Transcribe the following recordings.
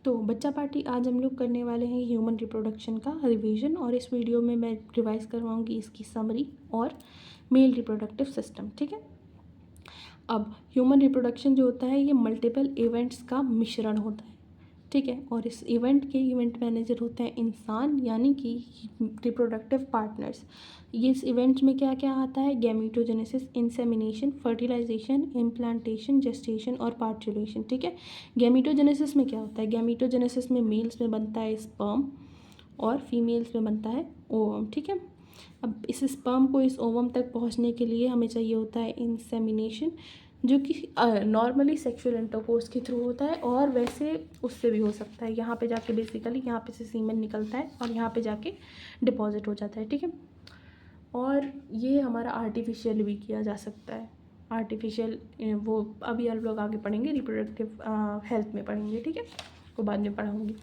तो बच्चा पार्टी आज हम लोग करने वाले हैं ह्यूमन रिप्रोडक्शन का रिवीजन, और इस वीडियो में मैं रिवाइज करवाऊंगी इसकी समरी और मेल रिप्रोडक्टिव सिस्टम। ठीक है, अब ह्यूमन रिप्रोडक्शन जो होता है ये मल्टीपल इवेंट्स का मिश्रण होता है। ठीक है, और इस इवेंट के इवेंट मैनेजर होते हैं इंसान, यानी कि रिप्रोडक्टिव पार्टनर्स। ये इस इवेंट्स में क्या क्या आता है? गैमीटोजेनेसिस, इंसेमिनेशन, फर्टिलाइजेशन, इम्प्लांटेशन, जेस्टेशन और पार्चुलेशन। ठीक है, गैमीटोजेनेसिस में क्या होता है? गैमीटोजेनेसिस में मेल्स में बनता है स्पर्म और फीमेल्स में बनता है ओवम। ठीक है, अब इस स्पर्म को इस ओवम तक पहुंचने के लिए हमें चाहिए होता है इंसेमिनेशन, जो कि नॉर्मली सेक्सुअल इंटरकोर्स के थ्रू होता है, और वैसे उससे भी हो सकता है। यहाँ पे जाके बेसिकली यहाँ पे से सीमेन निकलता है और यहाँ पे जाके डिपॉजिट हो जाता है। ठीक है, और ये हमारा आर्टिफिशियल भी किया जा सकता है। आर्टिफिशियल वो अभी हम लोग आगे पढ़ेंगे, रिप्रोडक्टिव हेल्थ में पढ़ेंगे। ठीक है, वो बाद में पढ़ाऊँगी।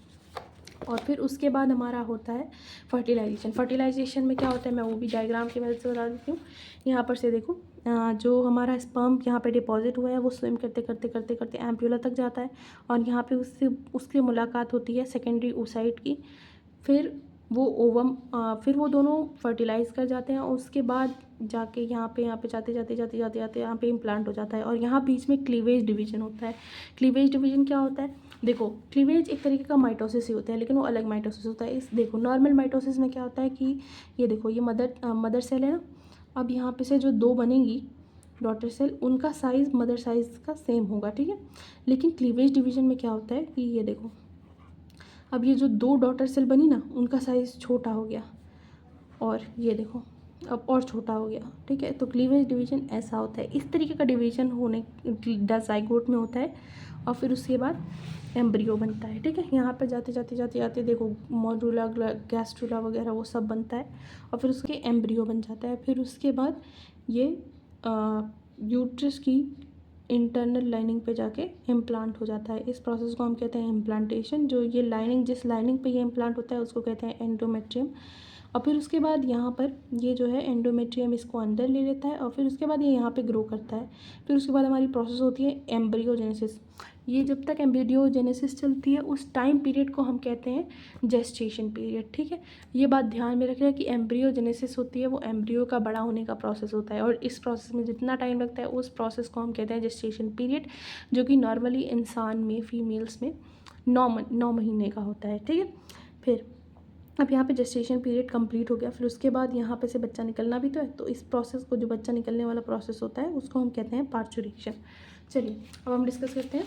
और फिर उसके बाद हमारा होता है फर्टिलाइजेशन। फर्टिलाइजेशन में क्या होता है मैं वो भी डायग्राम की मदद से बता देती हूँ। यहाँ पर से देखो, जो हमारा स्पर्म यहाँ पे डिपॉजिट हुआ है वो स्विम करते करते करते करते एम्प्यूला तक जाता है, और यहाँ पे उससे उसकी मुलाकात होती है सेकेंडरी oocyte की। फिर वो ओवम, फिर वो दोनों फर्टिलाइज कर जाते हैं, और उसके बाद जाके यहाँ पे जाते जाते जाते जाते जाते यहाँ पे इम्प्लांट हो जाता है, और यहाँ बीच में क्लीवेज डिवीजन होता है। क्लीवेज डिवीजन क्या होता है? देखो, क्लीवेज एक तरीके का माइटोसिस ही होता है, लेकिन वो अलग माइटोसिस होता है। इस देखो, नॉर्मल माइटोसिस में क्या होता है कि ये देखो, ये मदर सेल है ना। अब यहाँ पे से जो दो बनेंगी डॉटर सेल, उनका साइज़ मदर साइज़ का सेम होगा। ठीक है, लेकिन क्लीवेज डिवीजन में क्या होता है कि ये देखो, अब ये जो दो डॉटर सेल बनी ना, उनका साइज़ छोटा हो गया, और ये देखो अब और छोटा हो गया। ठीक है, तो क्लीवेज डिवीजन ऐसा होता है। इस तरीके का डिवीजन होने ज़ाइगोट में होता है, और फिर उसके बाद एम्ब्रियो बनता है। ठीक है, यहाँ पर जाते जाते जाते जाते देखो मॉड्यूला, गैस्ट्रुला वगैरह वो सब बनता है, और फिर उसके एम्ब्रियो बन जाता है। फिर उसके बाद ये यूट्रस की इंटरनल लाइनिंग पे जाके इम्प्लांट हो जाता है। इस प्रोसेस को हम कहते हैं इम्प्लांटेशन। जो ये लाइनिंग, जिस लाइनिंग पे ये इम्प्लांट होता है उसको कहते हैं एंडोमेट्रियम। और फिर उसके बाद यहाँ पर ये जो है एंडोमेट्रियम इसको अंदर ले लेता है, और फिर उसके बाद ये यहाँ पे ग्रो करता है। फिर उसके बाद हमारी प्रोसेस होती है एम्ब्रियोजेनेसिस। ये जब तक एम्ब्रियोजेनेसिस चलती है उस टाइम पीरियड को हम कहते हैं जेस्टेशन पीरियड। ठीक है, ये बात ध्यान में रखना कि एम्ब्रियोजेनेसिस होती है वो एम्ब्रियो का बड़ा होने का प्रोसेस होता है, और इस प्रोसेस में जितना टाइम लगता है उस प्रोसेस को हम कहते हैं जेस्टेशन पीरियड, जो कि नॉर्मली इंसान में, फीमेल्स में 9 महीने का होता है। ठीक है, फिर अब यहाँ पे जेस्टेशन पीरियड कंप्लीट हो गया, फिर उसके बाद यहाँ पे से बच्चा निकलना भी तो है, तो इस प्रोसेस को, जो बच्चा निकलने वाला प्रोसेस होता है, उसको हम कहते हैं पार्चुरेशन। चलिए अब हम डिस्कस करते हैं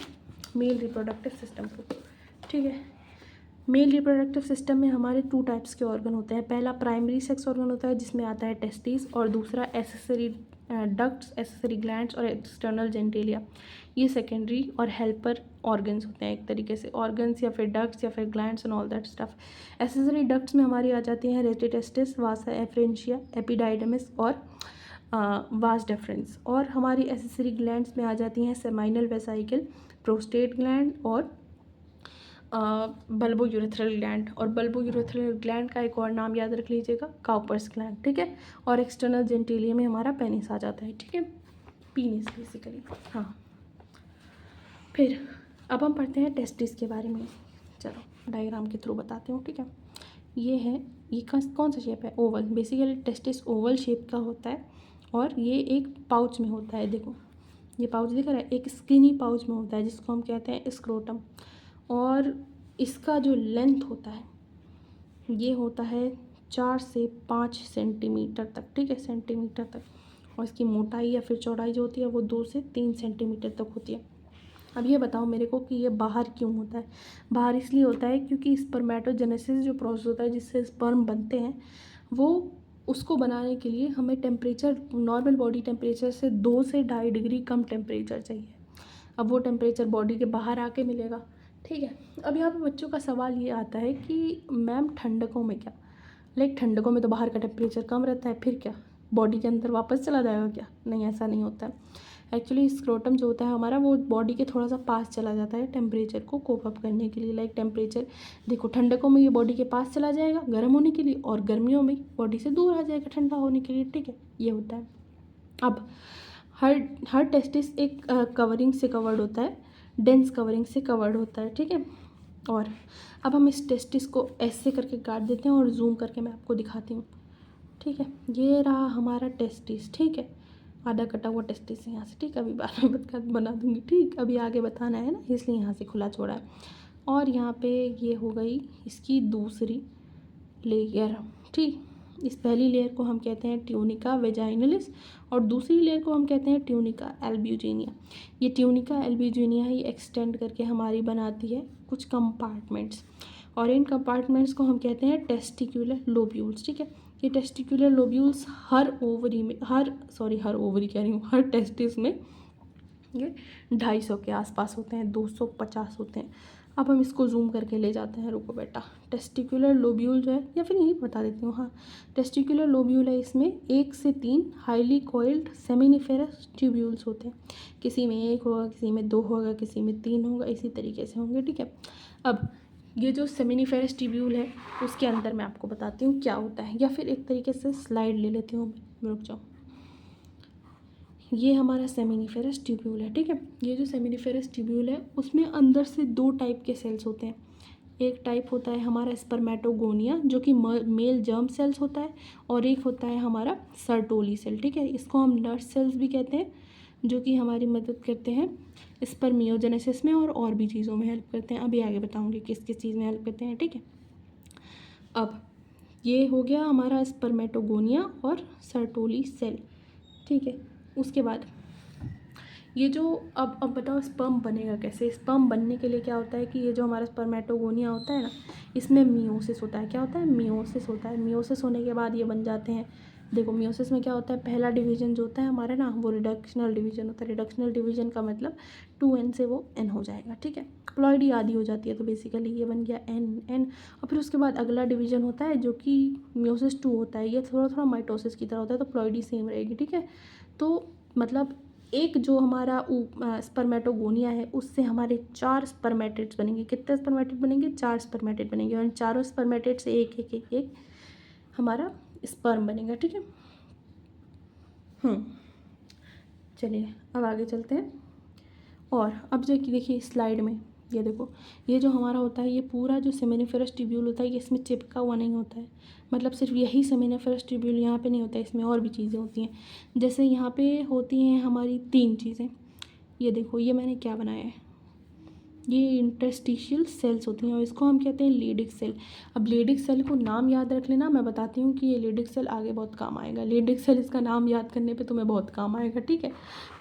मेल रिप्रोडक्टिव सिस्टम को। ठीक है, मेल रिप्रोडक्टिव सिस्टम में हमारे 2 टाइप्स के ऑर्गन होते हैं। पहला प्राइमरी सेक्स ऑर्गन होता है जिसमें आता है टेस्टिस, और दूसरा एसेसरी डक्ट्स, एसेसरी ग्लैंड्स और एक्सटर्नल जेनिटेलिया। ये सेकेंडरी और हेल्पर ऑर्गन्स होते हैं, एक तरीके से ऑर्गन्स या फिर डक्ट्स या फिर glands and all that stuff. Accessory ducts में हमारी आ जाती हैं रेटिटेस्टिस, वासा एफ्रेंशिया, एपिडाइडमिस और वास डेफरेंस। और हमारी एसेसरी ग्लैंड्स में आ जाती हैं सेमाइनल वेसाइकल, प्रोस्टेट ग्लैंड और बल्बो यूरेथ्रल ग्लैंड। और बल्बो यूरेथ्रल ग्लैंड का एक और नाम याद रख लीजिएगा, काउपर्स ग्लैंड। ठीक है, और एक्सटर्नल जेनिटेलिया में हमारा पेनिस आ जाता है। ठीक है, पीनिस बेसिकली। हाँ, फिर अब हम पढ़ते हैं टेस्टिस के बारे में। चलो डायग्राम के थ्रू बताते हूँ। ठीक है, ये है, ये कौन सा शेप है? Oval. Basically testis Oval shape का होता है, और ये एक पाउच में होता है। देखो ये पाउच दिख रहा है, एक स्किनी पाउच में होता है जिसको हम कहते हैं स्क्रोटम। और इसका जो लेंथ होता है ये होता है 4 से 5 सेंटीमीटर तक। ठीक है, सेंटीमीटर तक। और इसकी मोटाई या फिर चौड़ाई जो होती है वो 2 से 3 सेंटीमीटर तक होती है। अब ये बताओ मेरे को कि ये बाहर क्यों होता है? बाहर इसलिए होता है क्योंकि स्पर्मेटोजेनेसिस जो प्रोसेस होता है जिससे स्पर्म बनते हैं, वो उसको बनाने के लिए हमें टेम्परेचर, नॉर्मल बॉडी टेम्परेचर से 2 से 2.5 डिग्री कम टेम्परेचर चाहिए। अब वो टेम्परेचर बॉडी के बाहर आके मिलेगा। ठीक है, अब यहाँ पे बच्चों का सवाल ये आता है कि मैम ठंडकों में क्या? ठंडकों में तो बाहर का टेम्परेचर कम रहता है, फिर क्या बॉडी के अंदर वापस चला जाएगा क्या? नहीं, ऐसा नहीं होता है। एक्चुअली स्क्रोटम जो होता है हमारा, वो बॉडी के थोड़ा सा पास चला जाता है टेम्परेचर को कोप अप करने के लिए। टेम्परेचर देखो, ठंडकों में ये बॉडी के पास चला जाएगा गर्म होने के लिए, और गर्मियों में बॉडी से दूर आ जाएगा ठंडा होने के लिए। ठीक है, ये होता है। अब हर टेस्टिस एक कवरिंग से कवर्ड होता है, डेंस कवरिंग से कवर्ड होता है। ठीक है, और अब हम इस टेस्टिस को ऐसे करके काट देते हैं और जूम करके मैं आपको दिखाती हूँ, ठीक है। ये रहा हमारा टेस्टिस, ठीक है, आधा कटा हुआ टेस्टिस यहाँ से, ठीक है। अभी बाद में बना दूँगी, ठीक, अभी आगे बताना है ना, इसलिए यहाँ से खुला छोड़ा है। और यहाँ पे ये हो गई इसकी दूसरी लेयर, ठीक। इस पहली लेयर को हम कहते हैं ट्यूनिका वेजाइनलिस और दूसरी लेयर को हम कहते हैं ट्यूनिका एल्ब्यूजिनिया। ये ट्यूनिका एल्ब्यूजिनिया ही एक्सटेंड करके हमारी बनाती है कुछ कंपार्टमेंट्स, और इन कंपार्टमेंट्स को हम कहते हैं टेस्टिकुलर लोब्यूल्स, ठीक है। ये टेस्टिकुलर लोब्यूल्स हर ओवरी कह रही हूँ, हर टेस्टिस में ये 250 के आसपास होते हैं, 250 होते हैं। अब हम इसको जूम करके ले जाते हैं, रुको बेटा। टेस्टिकुलर लोब्यूल जो है, या फिर यही बता देती हूँ, हाँ, टेस्टिकुलर लोब्यूल है, इसमें 1 से 3 हाईली कॉइल्ड सेमिनिफेरस ट्यूब्यूल्स होते हैं। किसी में 1 होगा, किसी में 2 होगा, किसी में 3 होगा, इसी तरीके से होंगे, ठीक है। अब ये जो सेमिनिफेरस ट्यूब्यूल है उसके अंदर मैं आपको बताती हूँ क्या होता है, या फिर एक तरीके से स्लाइड ले लेती हूँ, रुक जाओ। ये हमारा सेमिनिफेरस ट्यूब्यूल है, ठीक है। ये जो सेमिनिफेरस ट्यूब्यूल है उसमें अंदर से 2 टाइप के सेल्स होते हैं। एक टाइप होता है हमारा स्पर्मेटोगोनिया जो कि मेल जर्म सेल्स होता है, और एक होता है हमारा सर्टोली सेल, ठीक है। इसको हम नर्स सेल्स भी कहते हैं, जो कि हमारी मदद करते हैं स्पर्मियोजेनेसिस में और भी चीज़ों में हेल्प करते हैं। अभी आगे बताऊँगी किस किस चीज़ में हेल्प करते हैं, ठीक है। अब ये हो गया हमारा स्पर्मेटोगोनिया और सर्टोली सेल, ठीक है। उसके बाद ये जो अब बताओ स्पर्म बनेगा कैसे। स्पर्म बनने के लिए क्या होता है कि ये जो हमारा स्पर्मेटोगोनिया होता है ना, इसमें मियोसिस होता है। क्या होता है? मियोसिस होता है। मियोसिस होने के बाद ये बन जाते हैं। देखो मियोसिस में क्या होता है, पहला डिवीजन जो होता है हमारा ना, वो रिडक्शनल डिवीजन होता है। रिडक्शनल डिवीजन का मतलब 2n से वो n हो जाएगा, ठीक है। प्लॉइडी आधी हो जाती है, तो बेसिकली ये बन गया n। और फिर उसके बाद अगला डिवीजन होता है जो कि मियोसिस 2 होता है। ये थोड़ा थोड़ा माइटोसिस की तरह होता है, तो प्लॉइडी सेम रहेगी, ठीक है। तो मतलब एक जो हमारा स्पर्मेटोगोनिया है उससे हमारे 4 स्पर्मेटिड्स बनेंगे। कितने स्पर्मेटिड बनेंगे? 4 स्पर्मेटिड बनेंगे, और इन चारों स्पर्मेटिड से एक हमारा स्पर्म बनेगा, ठीक है। चलिए अब आगे चलते हैं। और अब जो देखिए स्लाइड में, ये देखो, ये जो हमारा होता है, ये पूरा जो सेमिनिफेरस ट्यूब्यूल होता है ये इसमें चिपका हुआ नहीं होता है। मतलब सिर्फ यही सेमिनिफेरस ट्यूब्यूल यहाँ पे नहीं होता है, इसमें और भी चीज़ें होती हैं। जैसे यहाँ पे होती हैं हमारी 3 चीज़ें। ये देखो, ये मैंने क्या बनाया है, ये इंटरस्टिशियल सेल्स होती हैं और इसको हम कहते हैं लेडिक सेल। अब लेडिक सेल को नाम याद रख लेना, मैं बताती हूँ कि ये लेडिक सेल आगे बहुत काम आएगा। लेडिक सेल, इसका नाम याद करने पे तुम्हें बहुत काम आएगा, ठीक है।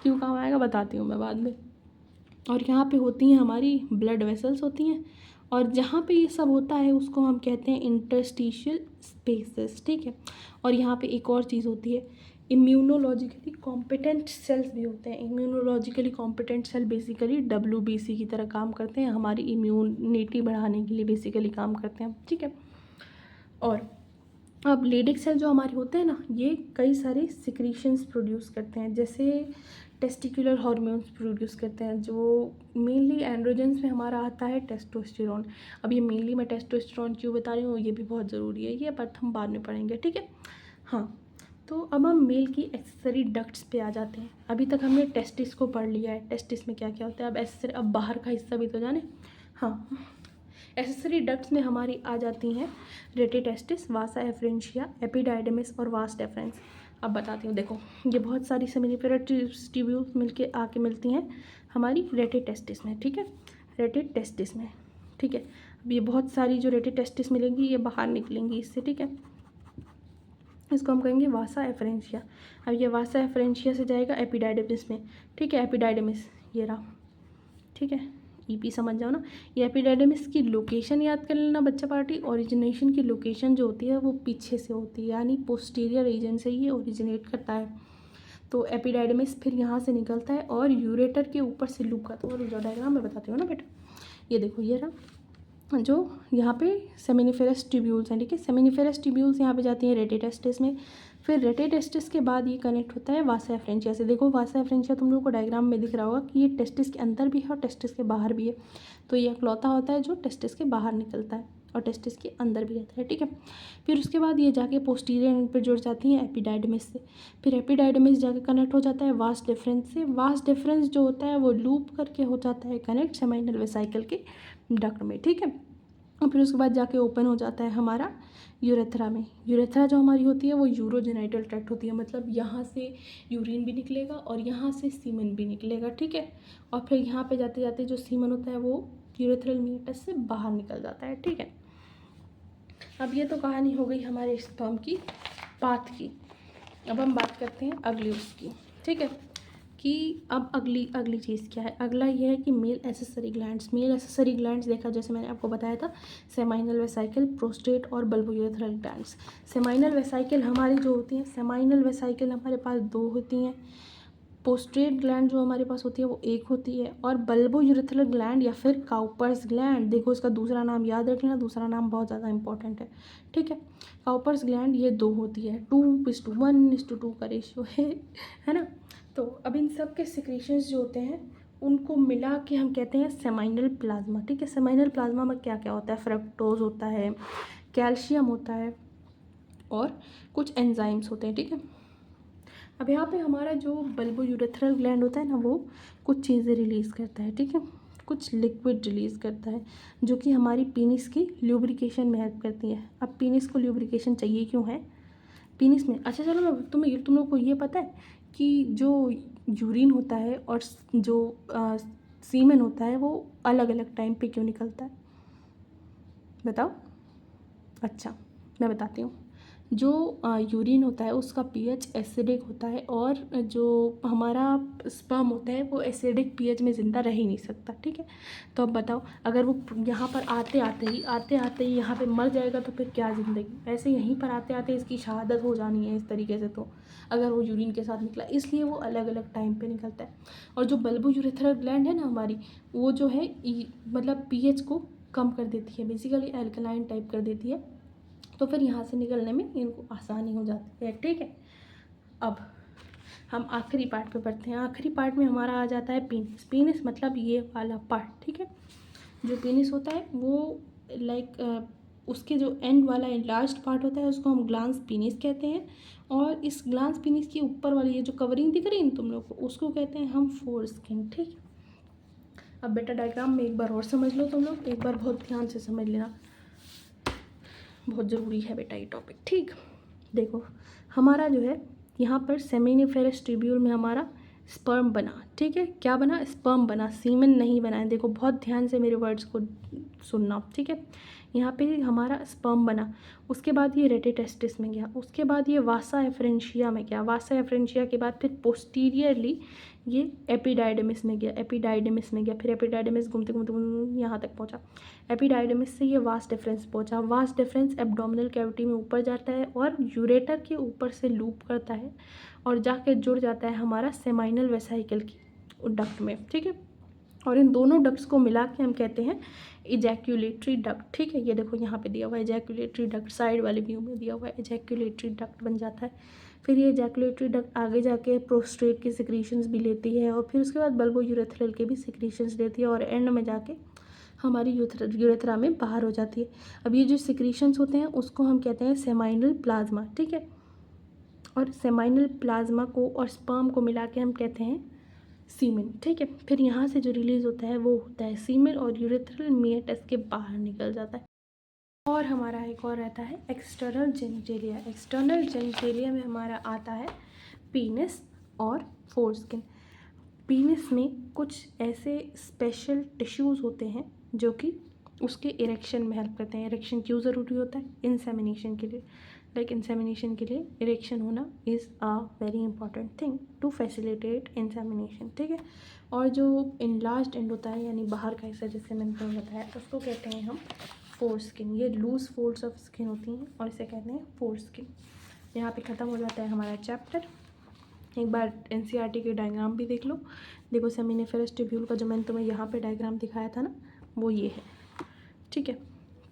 क्यों काम आएगा बताती हूँ मैं बाद में। और यहाँ पे होती हैं हमारी ब्लड वेसल्स होती हैं, और जहाँ पे ये सब होता है उसको हम कहते हैं इंटरस्टिशियल स्पेसेस, ठीक है। और यहाँ पे एक और चीज़ होती है, इम्यूनोलॉजिकली कॉम्पिटेंट सेल्स भी होते हैं। Immunologically competent cell basically WBC की तरह काम करते हैं, हमारी इम्यूनिटी बढ़ाने के लिए बेसिकली काम करते हैं, ठीक है। और अब लेडिक सेल जो हमारे होते हैं ना, ये कई सारे सिक्रीशंस प्रोड्यूस करते हैं, जैसे टेस्टिकुलर हार्मोन्स प्रोड्यूस करते हैं, जो मेनली एंड्रोजन्स में हमारा आता है टेस्टोस्टेरोन। अब ये मेनली मैं टेस्टोस्टेरोन क्यों बता रही हूँ, ये भी बहुत ज़रूरी है, ये बात हम बाद में पढ़ेंगे, ठीक है। हाँ, तो अब हम मेल की एक्सेसरी डक्ट्स पे आ जाते हैं। अभी तक हमने टेस्टिस को पढ़ लिया है, टेस्टिस में क्या क्या होता है। अब एक्सेसरी, अब बाहर का हिस्सा भी तो जाने। हाँ, एक्सेसरी डक्ट्स में हमारी आ जाती हैं रेटिटेस्टिस, वासा एफ्रेंशिया, एपिडाइडमिस और वास डेफरेंस। अब बताती हूँ, देखो ये बहुत सारी सेमिनिफेरस ट्यूब्यूल्स मिलके आके मिलती हैं हमारी रेटिटेस्टिस में, ठीक है, रेटिटेस्टिस में, ठीक है। अब ये बहुत सारी जो रेटिटेस्टिस मिलेंगी ये बाहर निकलेंगी इससे, ठीक है। इसको हम कहेंगे वासा एफ्रेंशिया। अब ये वासा एफ्रेंशिया से जाएगा एपिडाइडमिस में, ठीक है। एपिडाइडमिस ये रहा, ठीक है, EP समझ जाओ ना। ये एपिडाइडमिस की लोकेशन याद कर लेना बच्चा पार्टी। ओरिजिनेशन की लोकेशन जो होती है वो पीछे से होती है, यानी पोस्टीरियर रीजन से ये ओरिजिनेट करता है। तो एपिडाइडमिस फिर यहाँ से निकलता है और यूरेटर के ऊपर से लूप का, तो और डायग्राम मैं बताती हूँ ना बेटा। ये देखो, ये रहा जो यहाँ पे सेमिनिफेरस ट्यूब्यूल्स हैं, ठीक है। सेमिनिफेरस ट्यूब्यूल्स यहाँ पे जाती हैं रेटिटेस्टिस में, फिर रेटिटेस्टिस के बाद ये कनेक्ट होता है वासा एफ्रेंशिया से। देखो वासा एफ्रेंशिया तुम लोगों को डायग्राम में दिख रहा होगा कि ये टेस्टिस के अंदर भी है और टेस्टिस के बाहर भी है। तो ये अकलौता होता है जो टेस्टिस के बाहर निकलता है, और टेस्टिस के अंदर भी रहता है, ठीक है। फिर उसके बाद ये जाके पोस्टीरियर एंड पर जुड़ जाती हैं एपिडाइडमिस से। फिर एपिडाइडमिस जाके कनेक्ट हो जाता है वास डिफरेंस से। वास डिफरेंस जो होता है वो लूप करके हो जाता है कनेक्ट सेमाइनल वेसिकल के डक्ट में, ठीक है। और फिर उसके बाद जाके ओपन हो जाता है हमारा यूरेथ्रा में। यूरेथ्रा जो हमारी होती है वो यूरोजेनाइटल ट्रैक्ट होती है, मतलब यहाँ से यूरिन भी निकलेगा और यहाँ से सीमन भी निकलेगा, ठीक है। और फिर यहाँ पे जाते जाते जो सीमन होता है वो यूरेथ्रल मीटस से बाहर निकल जाता है, ठीक है। अब ये तो कहानी हो गई हमारे स्पर्म की पाथ की। अब हम बात करते हैं अगली उसकी, ठीक है, कि अब अगली चीज़ क्या है। अगला ये है कि male accessory glands. Male accessory glands देखा जैसे मैंने आपको बताया था, सेमाइनल वेसाइकल, प्रोस्टेट और बल्बोयूरेथ्रल ग्लैंड्स। सेमाइनल वेसाइकल हमारी जो होती हैं, सेमाइनल वेसाइकल हमारे पास 2 होती हैं। पोस्ट्रेट ग्लैंड जो हमारे पास होती है वो 1 होती है। और बल्बोयूरेथ्रल ग्लैंड या फिर काउपर्स ग्लैंड, देखो इसका दूसरा नाम याद रख लेना, दूसरा नाम बहुत ज़्यादा इंपॉर्टेंट है, ठीक है। काउपर्स ग्लैंड ये 2 होती है, 2:1:2 का रेशियो है ना। तो अब इन सब के सिक्रीशंस जो होते हैं उनको मिला के हम कहते हैं सेमाइनल प्लाज्मा, ठीक है। सेमाइनल प्लाज्मा में क्या क्या होता है, फ्रक्टोज होता है, कैल्शियम होता है और कुछ एंजाइम्स होते हैं, ठीक है। अब यहाँ पे हमारा जो बल्बोयूरेथ्रल ग्लैंड होता है ना वो कुछ चीज़ें रिलीज़ करता है, ठीक है, कुछ लिक्विड रिलीज़ करता है जो कि हमारी पीनिस की ल्यूब्रिकेशन में हेल्प करती है। अब पीनिस को ल्यूब्रिकेशन चाहिए क्यों है पीनिस में? अच्छा चलो मैं तुम लोग को ये पता है कि जो यूरिन होता है और जो सीमेन होता है वो अलग अलग टाइम पे क्यों निकलता है, बताओ। अच्छा मैं बताती हूँ। जो यूरिन होता है उसका पीएच एसिडिक होता है और जो हमारा स्पर्म होता है वो एसिडिक पीएच में ज़िंदा रह ही नहीं सकता, ठीक है। तो अब बताओ अगर वो यहाँ पर आते आते ही यहाँ पे मर जाएगा तो फिर क्या ज़िंदगी। ऐसे यहीं पर आते आते इसकी शहादत हो जानी है इस तरीके से, तो अगर वो यूरिन के साथ निकला, इसलिए वो अलग अलग टाइम पर निकलता है। और जो बल्बोयूरेथ्रल ग्लैंड है ना हमारी, वो जो है मतलब पीएच को कम कर देती है, बेसिकली एल्कलाइन टाइप कर देती है, तो फिर यहाँ से निकलने में इनको आसानी हो जाती है, ठीक है। अब हम आखिरी पार्ट पे बढ़ते हैं। आखिरी पार्ट में हमारा आ जाता है पीनिस। पीनिस मतलब ये वाला पार्ट, ठीक है। जो पीनिस होता है वो उसके जो एंड वाला लास्ट पार्ट होता है उसको हम ग्लांस पीनिस कहते हैं। और इस ग्लांस पीनिस के ऊपर वाली ये जो कवरिंग दिख रही है तुम लोग को, उसको कहते हैं हम फोर स्किन, ठीक है। अब बेटा डायग्राम में एक बार और समझ लो तुम लोग, एक बार बहुत ध्यान से समझ लेना, बहुत ज़रूरी है बेटा ये टॉपिक, ठीक। देखो हमारा जो है यहाँ पर सेमिनिफेरस ट्यूब्यूल में हमारा स्पर्म बना, ठीक है। क्या बना? स्पर्म बना, सीमेन नहीं बना है। देखो बहुत ध्यान से मेरे वर्ड्स को सुनना, ठीक है। यहाँ पे हमारा स्पर्म बना, उसके बाद ये रेटिटेस्टिस में गया, उसके बाद ये वासा एफ्रेंशिया में गया, वासा एफ्रेंशिया के बाद फिर पोस्टीरियरली ये एपिडाइडमिस में गया, एपिडाइडमिस में गया, फिर एपिडाइडमिस घूमते घूमते यहाँ तक पहुँचा। एपिडाइडमिस से ये वास डिफरेंस पहुँचा, वास डिफरेंस एब्डोमिनल कैविटी में ऊपर जाता है और यूरेटर के ऊपर से लूप करता है और जाके जुड़ जाता है हमारा सेमाइनल वेसाइकल की डक्ट में, ठीक है। और इन दोनों डक्ट्स को मिला के हम कहते हैं इजैक्यूलेटरी डक्ट, ठीक है। ये देखो यहाँ पे दिया हुआ है इजैक्यूलेटरी डक्ट, साइड वाले व्यू में दिया हुआ है, इजैक्यूलेटरी डक्ट बन जाता है। फिर ये इजैक्यूलेटरी डक्ट आगे जाके प्रोस्टेट की सिक्रीशंस भी लेती है और फिर उसके बाद बल्बोयूरेथ्रल के भी सिक्रीशंस लेती है और एंड में जाके हमारी यूरेथ्रा में बाहर हो जाती है। अब ये जो सिक्रीशंस होते हैं उसको हम कहते हैं सेमाइनल प्लाज्मा, ठीक है। और सेमाइनल प्लाज्मा को और स्पर्म को मिला के हम कहते हैं सीमेन, ठीक है। फिर यहाँ से जो रिलीज़ होता है वो होता है सीमेन और यूरेथ्रल मीएटस के बाहर निकल जाता है। और हमारा एक और रहता है एक्सटर्नल जेनिटेलिया। एक्सटर्नल जेनिटेलिया में हमारा आता है पीनिस और फोरस्किन। पीनिस में कुछ ऐसे स्पेशल टिश्यूज़ होते हैं जो कि उसके इरेक्शन में हेल्प करते हैं। इरेक्शन क्यों ज़रूरी होता है? इंसेमिनेशन के लिए। इंसेमिनेशन के लिए इरेक्शन होना is a very important thing to facilitate insemination, ठीक है। और जो इनलार्ज्ड एंड होता है यानी बाहर का हिस्सा, जैसे मैंने तुम्हें बताया, उसको कहते हैं हम फोरस्किन। ये लूज फोल्ड्स ऑफ स्किन होती हैं और इसे कहते हैं फोरस्किन। यहाँ पे ख़त्म हो जाता है हमारा चैप्टर। एक बार एनसीईआरटी के डायग्राम भी देख लो। देखो सेमिनिफेरस ट्यूब्यूल का जो मैंने तुम्हें यहाँ पे डायग्राम दिखाया था ना, वो ये है, ठीक है।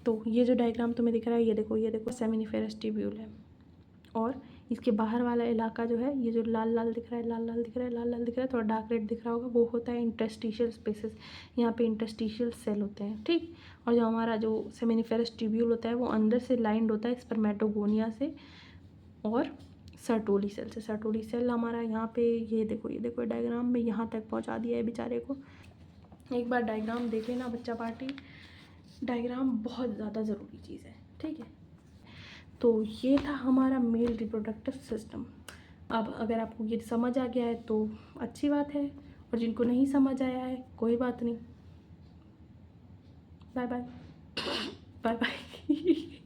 तो ये जो डायग्राम तुम्हें दिख रहा है, ये देखो सेमिनिफेरस ट्यूब्यूल है और इसके बाहर वाला इलाका जो है, ये जो लाल लाल दिख रहा है, लाल लाल दिख रहा है, लाल लाल दिख रहा है, थोड़ा डार्क रेड दिख रहा होगा, वो होता है इंटरस्टिशियल स्पेसेस। यहाँ पे इंटरस्टिशियल सेल होते हैं, ठीक। और जो हमारा जो सेमिनिफेरस ट्यूब्यूल होता है वो अंदर से लाइंड होता है स्पर्मेटोगोनिया से और सर्टोली सेल से। सर्टोली सेल हमारा यहाँ पे, ये देखो डायग्राम में यहाँ तक पहुँचा दिया है बेचारे को। एक बार डायग्राम देख लेना बच्चा पार्टी, डायग्राम बहुत ज़्यादा ज़रूरी चीज़ है, ठीक है। तो ये था हमारा मेल रिप्रोडक्टिव सिस्टम। अब अगर आपको ये समझ आ गया है तो अच्छी बात है, और जिनको नहीं समझ आया है कोई बात नहीं, बाय बाय बाय बाय।